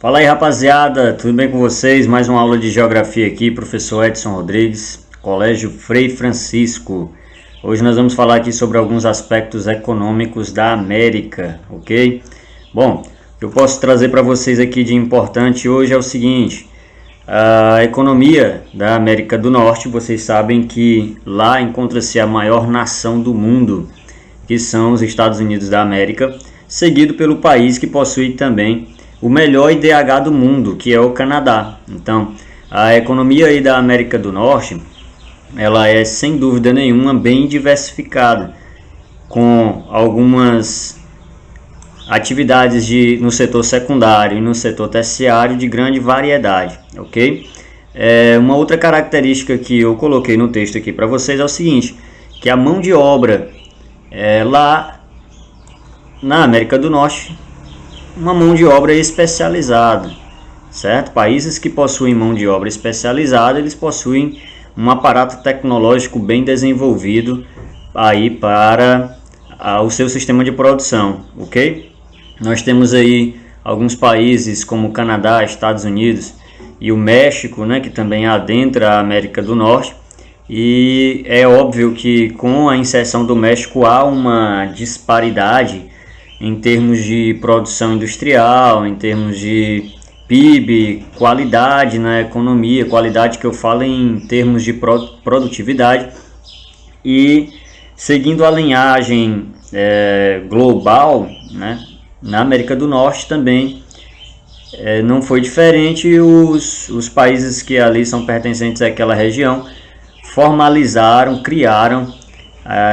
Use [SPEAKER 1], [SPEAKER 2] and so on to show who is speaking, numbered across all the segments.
[SPEAKER 1] Fala aí, rapaziada, tudo bem com vocês? Mais uma aula de geografia aqui, professor Edson Rodrigues, Colégio Frei Francisco. Hoje nós vamos falar aqui sobre alguns aspectos econômicos da América, ok? Bom, o que eu posso trazer para vocês aqui de importante hoje é o seguinte: a economia da América do Norte, vocês sabem que lá encontra-se a maior nação do mundo, que são os Estados Unidos da América, seguido pelo país que possui também o melhor IDH do mundo, que é o Canadá. Então, a economia aí da América do Norte, ela é sem dúvida nenhuma bem diversificada, com algumas atividades no setor secundário e no setor terciário de grande variedade, ok? Uma outra característica que eu coloquei no texto aqui para vocês é o seguinte, que a mão de obra lá na América do Norte, uma mão de obra especializada, certo? Países que possuem mão de obra especializada, eles possuem um aparato tecnológico bem desenvolvido aí para o seu sistema de produção, ok? Nós temos aí alguns países como o Canadá, Estados Unidos e o México, né, que também adentra a América do Norte, e é óbvio que com a inserção do México há uma disparidade em termos de produção industrial, em termos de PIB, qualidade na economia, qualidade que eu falo em termos de produtividade. E seguindo a linhagem global, né, na América do Norte também não foi diferente. Os países que ali são pertencentes àquela região formalizaram, criaram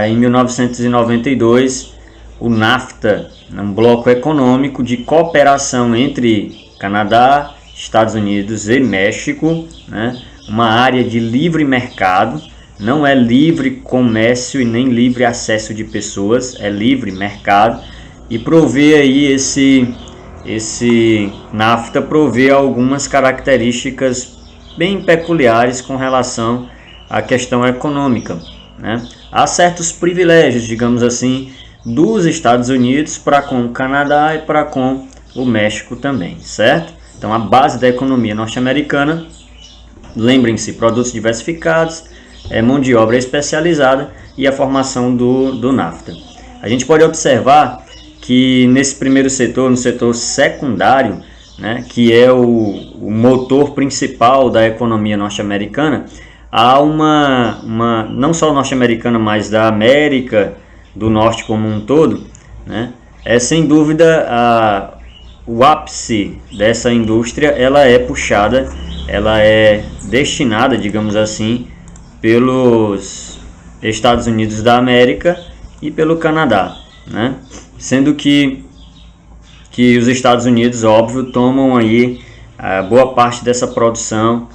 [SPEAKER 1] em 1992 o NAFTA, um bloco econômico de cooperação entre Canadá, Estados Unidos e México, né? Uma área de livre mercado, não é livre comércio e nem livre acesso de pessoas, é livre mercado, e provê aí esse NAFTA provê algumas características bem peculiares com relação à questão econômica, né? Há certos privilégios, digamos assim, dos Estados Unidos para com o Canadá e para com o México também, certo? Então a base da economia norte-americana, lembrem-se, produtos diversificados, mão de obra especializada e a formação do NAFTA. A gente pode observar que nesse primeiro setor, no setor secundário, né, que é o motor principal da economia norte-americana, há não só norte-americana, mas da América do Norte como um todo, né? Sem dúvida o ápice dessa indústria, ela é puxada, ela é destinada, digamos assim, pelos Estados Unidos da América e pelo Canadá, né? Sendo que os Estados Unidos, óbvio, tomam aí boa parte dessa produção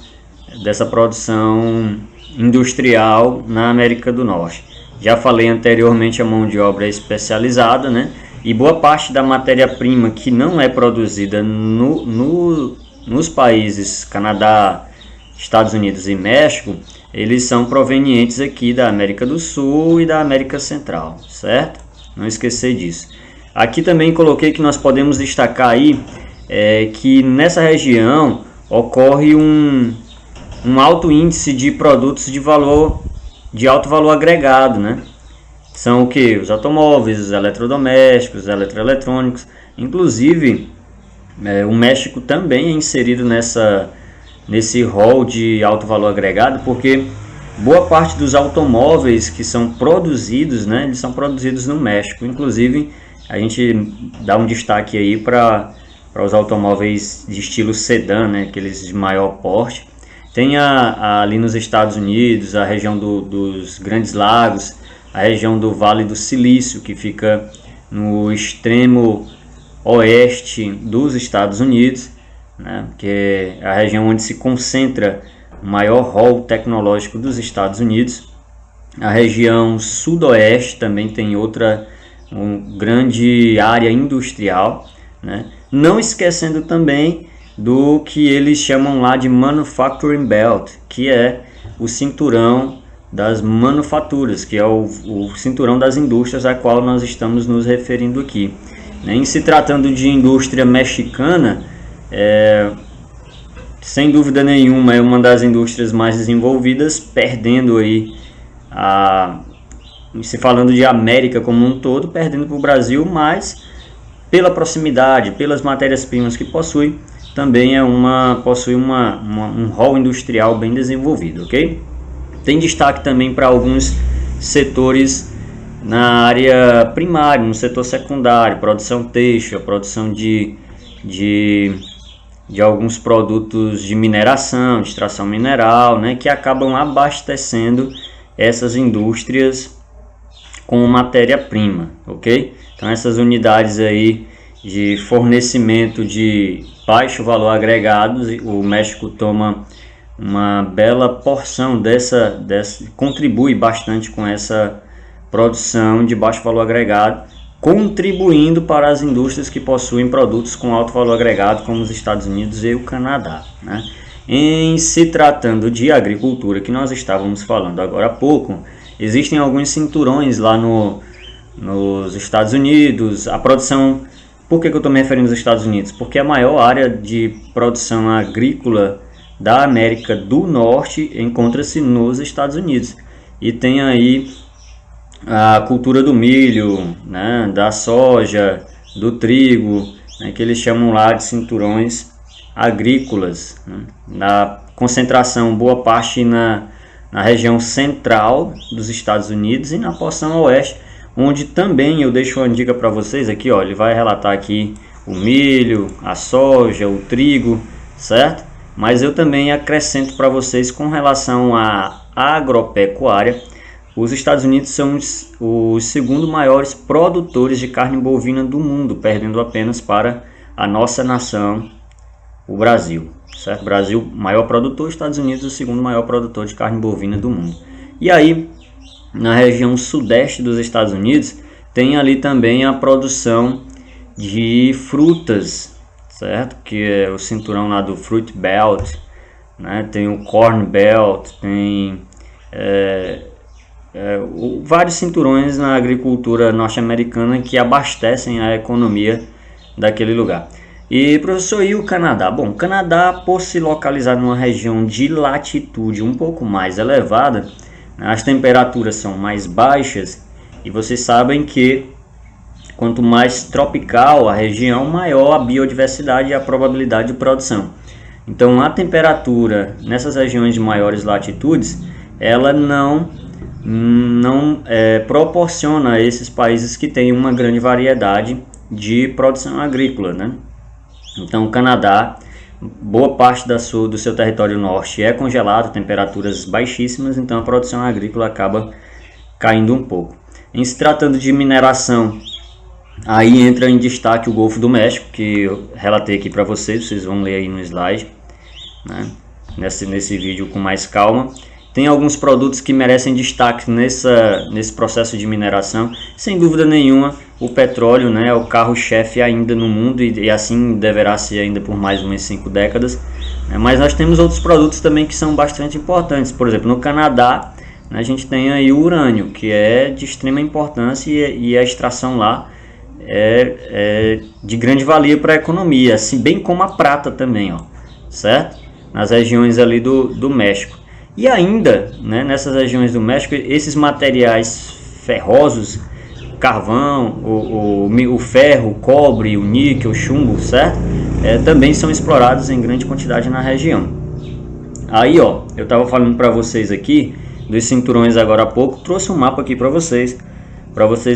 [SPEAKER 1] industrial na América do Norte. Já falei anteriormente, a mão de obra especializada, né? E boa parte da matéria-prima que não é produzida nos países Canadá, Estados Unidos e México, eles são provenientes aqui da América do Sul e da América Central, certo? Não esquecer disso. Aqui também coloquei que nós podemos destacar aí que nessa região ocorre um alto índice de produtos de alto valor agregado, né? São o que? Os automóveis, os eletrodomésticos, os eletroeletrônicos. Inclusive, o México também é inserido nesse rol de alto valor agregado, porque boa parte dos automóveis que são produzidos, né, eles são produzidos no México. Inclusive, a gente dá um destaque aí para os automóveis de estilo sedã, né, aqueles de maior porte. Tem ali nos Estados Unidos a região dos Grandes Lagos, a região do Vale do Silício, que fica no extremo oeste dos Estados Unidos, né, que é a região onde se concentra o maior rol tecnológico dos Estados Unidos. A região sudoeste também tem outra grande área industrial, né? Não esquecendo também do que eles chamam lá de Manufacturing Belt, que é o cinturão das manufaturas, que é o cinturão das indústrias a qual nós estamos nos referindo aqui. Em se tratando de indústria mexicana, sem dúvida nenhuma, é uma das indústrias mais desenvolvidas, perdendo aí, se falando de América como um todo, perdendo para o Brasil, mas pela proximidade, pelas matérias-primas que possui, também possui um rol industrial bem desenvolvido, ok? Tem destaque também para alguns setores na área primária, no setor secundário, produção têxtil, produção de alguns produtos de mineração, de extração mineral, né, que acabam abastecendo essas indústrias com matéria-prima, ok? Então essas unidades aí de fornecimento de baixo valor agregado, o México toma uma bela porção contribui bastante com essa produção de baixo valor agregado, contribuindo para as indústrias que possuem produtos com alto valor agregado, como os Estados Unidos e o Canadá, né? Em se tratando de agricultura, que nós estávamos falando agora há pouco, existem alguns cinturões lá nos Estados Unidos. A produção, por que eu estou me referindo aos Estados Unidos? Porque a maior área de produção agrícola da América do Norte encontra-se nos Estados Unidos, e tem aí a cultura do milho, né, da soja, do trigo, né, que eles chamam lá de cinturões agrícolas, né? Na concentração, boa parte na região central dos Estados Unidos e na porção oeste, onde também eu deixo uma dica para vocês aqui, ó, ele vai relatar aqui o milho, a soja, o trigo, certo? Mas eu também acrescento para vocês com relação à agropecuária. Os Estados Unidos são os segundo maiores produtores de carne bovina do mundo, perdendo apenas para a nossa nação, o Brasil, certo? Brasil, maior produtor, Estados Unidos, o segundo maior produtor de carne bovina do mundo. E aí, na região sudeste dos Estados Unidos, tem ali também a produção de frutas, certo? Que é o cinturão lá do Fruit Belt, né? Tem o Corn Belt, tem vários cinturões na agricultura norte-americana que abastecem a economia daquele lugar. E professor, e o Canadá? Bom, o Canadá, por se localizar numa região de latitude um pouco mais elevada, as temperaturas são mais baixas, e vocês sabem que quanto mais tropical a região, maior a biodiversidade e a probabilidade de produção. Então a temperatura nessas regiões de maiores latitudes, ela não proporciona a esses países que têm uma grande variedade de produção agrícola, né? Então o Canadá, boa parte do seu território norte é congelado, temperaturas baixíssimas, então a produção agrícola acaba caindo um pouco. Em se tratando de mineração, aí entra em destaque o Golfo do México, que eu relatei aqui para vocês vão ler aí no slide, né? Nesse vídeo com mais calma. Tem alguns produtos que merecem destaque nesse processo de mineração. Sem dúvida nenhuma, o petróleo, né, é o carro-chefe ainda no mundo, e assim deverá ser ainda por mais umas 5 décadas. Mas nós temos outros produtos também que são bastante importantes. Por exemplo, no Canadá, né, a gente tem aí o urânio, que é de extrema importância, e a extração lá é de grande valia para a economia, assim, bem como a prata também, ó, certo? Nas regiões ali do México. E ainda, né, nessas regiões do México, esses materiais ferrosos, carvão, o ferro, o cobre, o níquel, o chumbo, certo? Também são explorados em grande quantidade na região. Aí, ó, eu estava falando para vocês aqui dos cinturões agora há pouco, trouxe um mapa aqui para vocês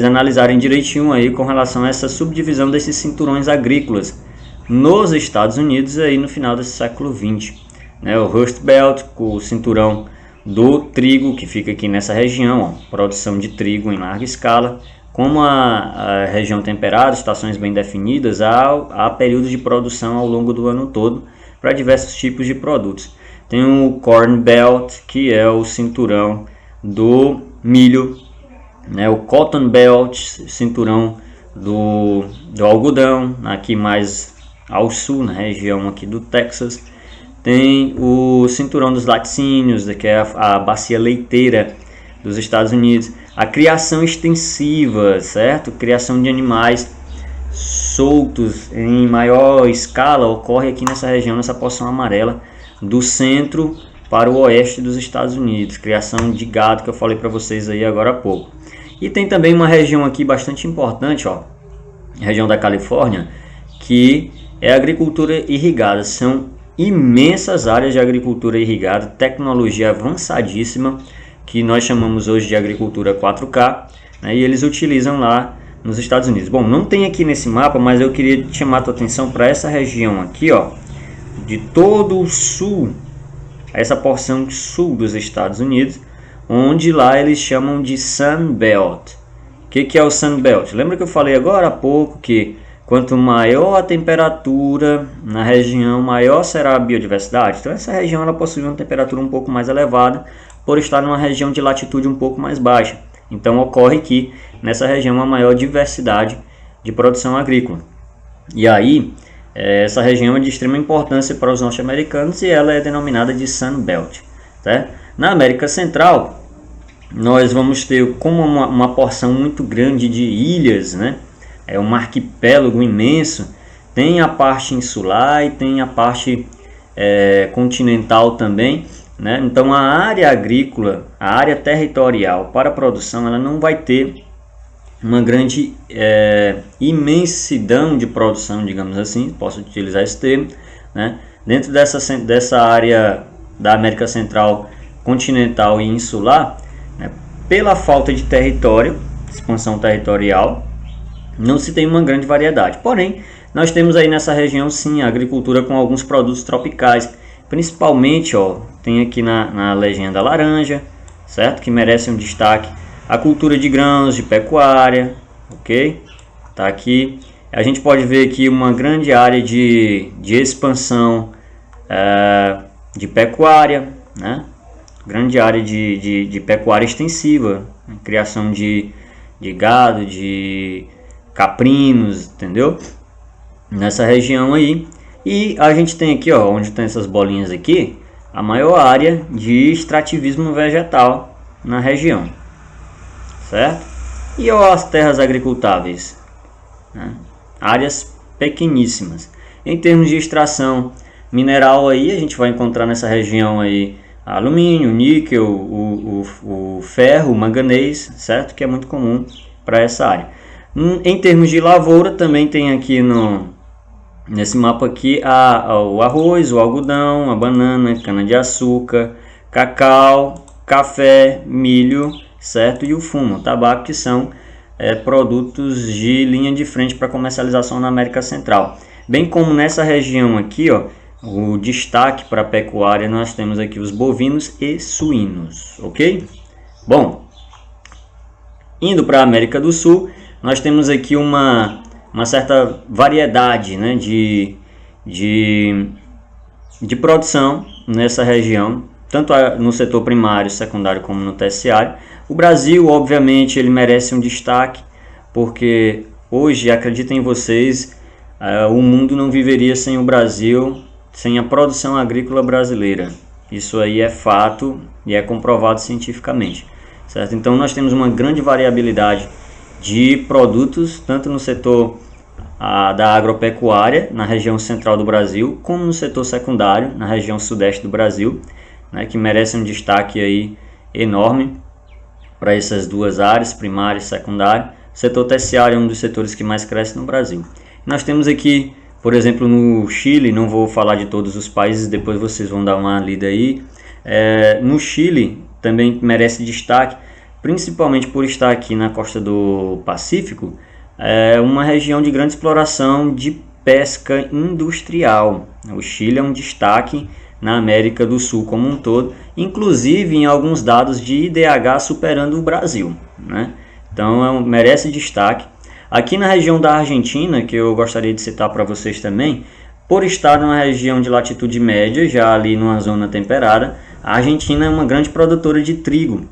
[SPEAKER 1] analisarem direitinho aí com relação a essa subdivisão desses cinturões agrícolas nos Estados Unidos aí no final desse século XX. O Rust Belt, o cinturão do trigo, que fica aqui nessa região, ó, produção de trigo em larga escala. Como a região temperada, estações bem definidas, há períodos de produção ao longo do ano todo para diversos tipos de produtos. Tem o Corn Belt, que é o cinturão do milho, né? O Cotton Belt, cinturão do algodão, aqui mais ao sul, na região aqui do Texas. Tem o cinturão dos laticínios, que é a bacia leiteira dos Estados Unidos. A criação extensiva, certo? Criação de animais soltos em maior escala ocorre aqui nessa região, nessa porção amarela, do centro para o oeste dos Estados Unidos, criação de gado que eu falei para vocês aí agora há pouco. E tem também uma região aqui bastante importante, ó, região da Califórnia, que é agricultura irrigada. São imensas áreas de agricultura irrigada, tecnologia avançadíssima, que nós chamamos hoje de agricultura 4K, né, e eles utilizam lá nos Estados Unidos. Bom, não tem aqui nesse mapa, mas eu queria chamar a tua atenção para essa região aqui, ó, de todo o sul, essa porção sul dos Estados Unidos, onde lá eles chamam de Sun Belt. O que é o Sun Belt? Lembra que eu falei agora há pouco que quanto maior a temperatura na região, maior será a biodiversidade? Então essa região ela possui uma temperatura um pouco mais elevada, por estar numa região de latitude um pouco mais baixa. Então ocorre que nessa região uma maior diversidade de produção agrícola. E aí, essa região é de extrema importância para os norte-americanos e ela é denominada de Sun Belt. Tá? Na América Central, nós vamos ter como uma porção muito grande de ilhas, né? É um arquipélago imenso, tem a parte insular e tem a parte continental também, né? Então a área agrícola, a área territorial para a produção, ela não vai ter uma grande imensidão de produção, digamos assim, posso utilizar esse termo, né? Dentro dessa área da América Central, continental e insular, né? Pela falta de território, expansão territorial, não se tem uma grande variedade. Porém, nós temos aí nessa região sim a agricultura com alguns produtos tropicais, principalmente, ó, tem aqui na legenda laranja, certo? Que merece um destaque. A cultura de grãos, de pecuária, ok? Tá aqui. A gente pode ver aqui uma grande área de expansão de pecuária, né? Grande área de pecuária extensiva, né? Criação de gado, de caprinos, entendeu? Nessa região aí. E a gente tem aqui, ó, onde tem essas bolinhas aqui, a maior área de extrativismo vegetal na região, certo? E ó, as terras agricultáveis, né? Áreas pequeníssimas. Em termos de extração mineral aí, a gente vai encontrar nessa região aí alumínio, níquel, o ferro, o manganês, certo? Que é muito comum para essa área. Em termos de lavoura, também tem aqui nesse mapa aqui o arroz, o algodão, a banana, cana-de-açúcar, cacau, café, milho, certo? E o fumo, o tabaco, que são produtos de linha de frente para comercialização na América Central. Bem como nessa região aqui, ó, o destaque para a pecuária, nós temos aqui os bovinos e suínos, ok? Bom, indo para a América do Sul, nós temos aqui uma certa variedade, né, de produção nessa região, tanto no setor primário, secundário como no terciário. O Brasil, obviamente, ele merece um destaque, porque hoje, acreditem vocês, o mundo não viveria sem o Brasil, sem a produção agrícola brasileira. Isso aí é fato e é comprovado cientificamente, certo? Então nós temos uma grande variabilidade de produtos, tanto no setor da agropecuária, na região central do Brasil, como no setor secundário, na região sudeste do Brasil, né, que merece um destaque aí enorme para essas duas áreas, primária e secundária. O setor terciário é um dos setores que mais cresce no Brasil. Nós temos aqui, por exemplo, no Chile, não vou falar de todos os países, depois vocês vão dar uma lida aí. No Chile também merece destaque, principalmente por estar aqui na costa do Pacífico, uma região de grande exploração de pesca industrial. O Chile é um destaque na América do Sul como um todo, inclusive em alguns dados de IDH superando o Brasil, né? Então merece destaque. Aqui na região da Argentina, que eu gostaria de citar para vocês também, por estar numa região de latitude média, já ali numa zona temperada, a Argentina é uma grande produtora de trigo.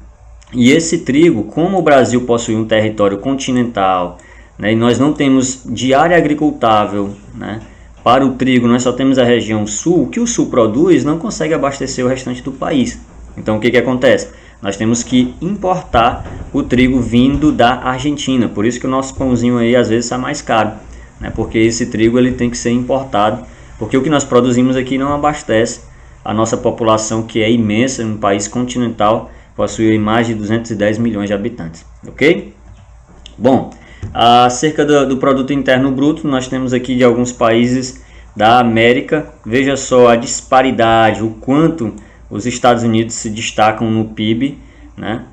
[SPEAKER 1] E esse trigo, como o Brasil possui um território continental, né, e nós não temos de área agricultável, né, para o trigo, nós só temos a região sul, o que o sul produz não consegue abastecer o restante do país. Então o que acontece? Nós temos que importar o trigo vindo da Argentina, por isso que o nosso pãozinho aí às vezes está mais caro, né? Porque esse trigo ele tem que ser importado, porque o que nós produzimos aqui não abastece a nossa população, que é imensa, um país continental, possui mais de 210 milhões de habitantes, ok? Bom, acerca do produto interno bruto, nós temos aqui de alguns países da América. Veja só a disparidade, o quanto os Estados Unidos se destacam no PIB, né?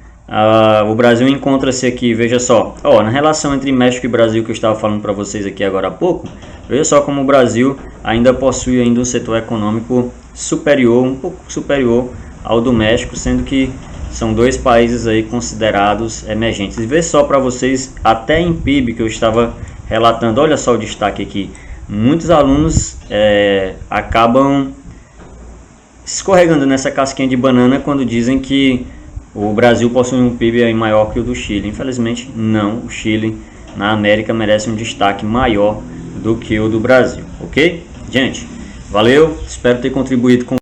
[SPEAKER 1] O Brasil encontra-se aqui, veja só, na relação entre México e Brasil que eu estava falando para vocês aqui agora há pouco, veja só como o Brasil ainda possui ainda um setor econômico superior, um pouco superior ao do México, sendo que são dois países aí considerados emergentes. E veja só para vocês, até em PIB que eu estava relatando, olha só o destaque aqui, muitos alunos acabam escorregando nessa casquinha de banana quando dizem que o Brasil possui um PIB aí maior que o do Chile. Infelizmente não, o Chile na América merece um destaque maior do que o do Brasil, ok? Gente, valeu, espero ter contribuído com